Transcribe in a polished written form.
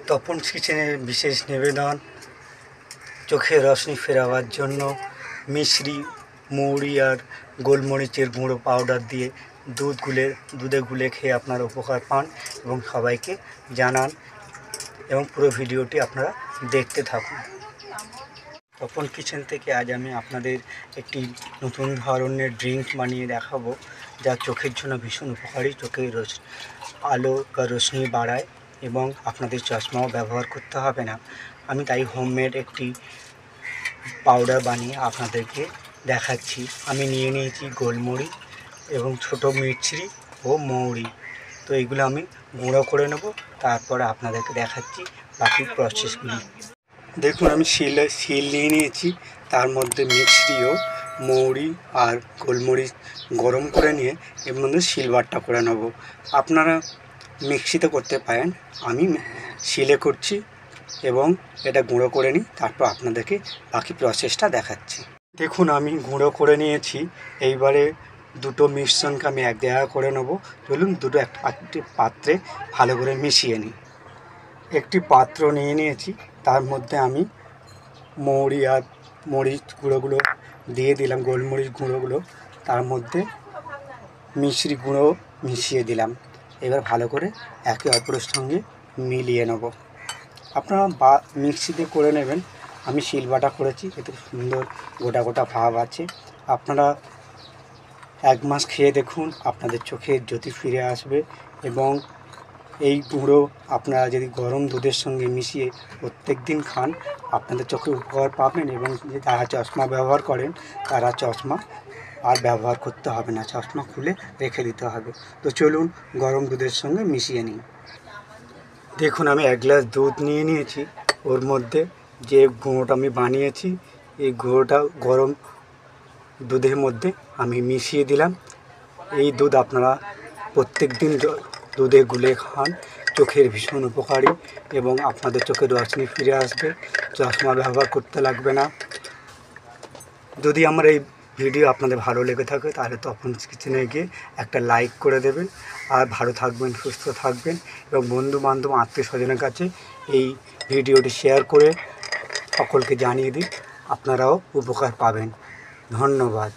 তপন কিচেনের বিশেষ নিবেদন, চোখের রশ্মি ফেরাবার জন্য মিশ্রি, মৌরি আর গোলমরিচের গুঁড়ো পাউডার দিয়ে দুধে গুলে খেয়ে আপনারা উপকার পান এবং সবাইকে জানান এবং পুরো ভিডিওটি আপনারা দেখতে থাকুন। তপন কিচেন থেকে আজ আমি আপনাদের একটি নতুন ধরনের ড্রিঙ্ক বানিয়ে দেখাবো, যা চোখের জন্য ভীষণ উপকারী। চোখের আলো বা রশ্মি বাড়ায় এবং আপনাদের চশমাও ব্যবহার করতে হবে না। আমি তাই হোমমেড একটি পাউডার বানিয়ে আপনাদেরকে দেখাচ্ছি। আমি নিয়ে নিয়েছি গোলমরিচ এবং ছোটো মিছরি ও মৌরি। তো এইগুলো আমি গুঁড়ো করে নেব, তারপরে আপনাদেরকে দেখাচ্ছি বাকি প্রসেসগুলি। দেখুন, আমি শিল নিয়ে নিয়েছি, তার মধ্যে মিছরি ও মৌরি আর গোলমরিচ গরম করে নিয়ে এর মধ্যে শিলবাট্টা করে নেব। আপনারা মিক্সিতে করতে পারেন, আমি শিলে করছি এবং এটা গুঁড়ো করে নিই, তারপর আপনাদেরকে বাকি প্রসেসটা দেখাচ্ছি। দেখুন, আমি গুঁড়ো করে নিয়েছি। এইবারে দুটো মিশ্রণকে আমি এক জায়গা করে নেব। চলুন দুটো একটি পাত্রে ভালো করে মিশিয়ে নিই। একটি পাত্র নিয়ে নিয়েছি, তার মধ্যে আমি মৌরি আর মরিচ গুঁড়োগুলো দিয়ে দিলাম, গোলমরিচ গুঁড়োগুলো, তার মধ্যে মিশ্রি গুঁড়ো মিশিয়ে দিলাম। এবার ভালো করে একে অপরের সঙ্গে মিলিয়ে নেব। আপনারা মিক্সিতে করে নেবেন, আমি শিলবাটা করেছি, এতে সুন্দর গোটা গোটা ভাব আছে। আপনারা 1 মাস খেয়ে দেখুন, আপনাদের চোখে জ্যোতি ফিরে আসবে। এবং এই গুঁড়ো আপনারা যদি গরম দুধের সঙ্গে মিশিয়ে প্রত্যেক দিন খান, আপনাদের চোখে উপকার পাবেন এবং যারা চশমা ব্যবহার করেন তারা চশমা আর ব্যবহার করতে হবে না, চশমা খুলে রেখে দিতে হবে। তো চলুন গরম দুধের সঙ্গে মিশিয়ে নিই। দেখুন, আমি 1 গ্লাস দুধ নিয়ে নিয়েছি, ওর মধ্যে যে গুঁড়োটা আমি বানিয়েছি এই গুঁড়োটা গরম দুধের মধ্যে আমি মিশিয়ে দিলাম। এই দুধ আপনারা প্রত্যেক দিন দুধে গুলে খান, চোখের ভীষণ উপকারী এবং আপনাদের চোখের রশ্মি ফিরে আসবে, চশমা ব্যবহার করতে লাগবে না। যদি আমার এই ভিডিও আপনাদের ভালো লেগে থাকে তাহলে তপন কিচেনে গিয়ে একটা লাইক করে দেবেন। আর ভালো থাকবেন, সুস্থ থাকবেন এবং বন্ধু বান্ধব আত্মীয় স্বজনের কাছে এই ভিডিওটি শেয়ার করে সকলকে জানিয়ে দিন, আপনারাও উপকার পাবেন। ধন্যবাদ।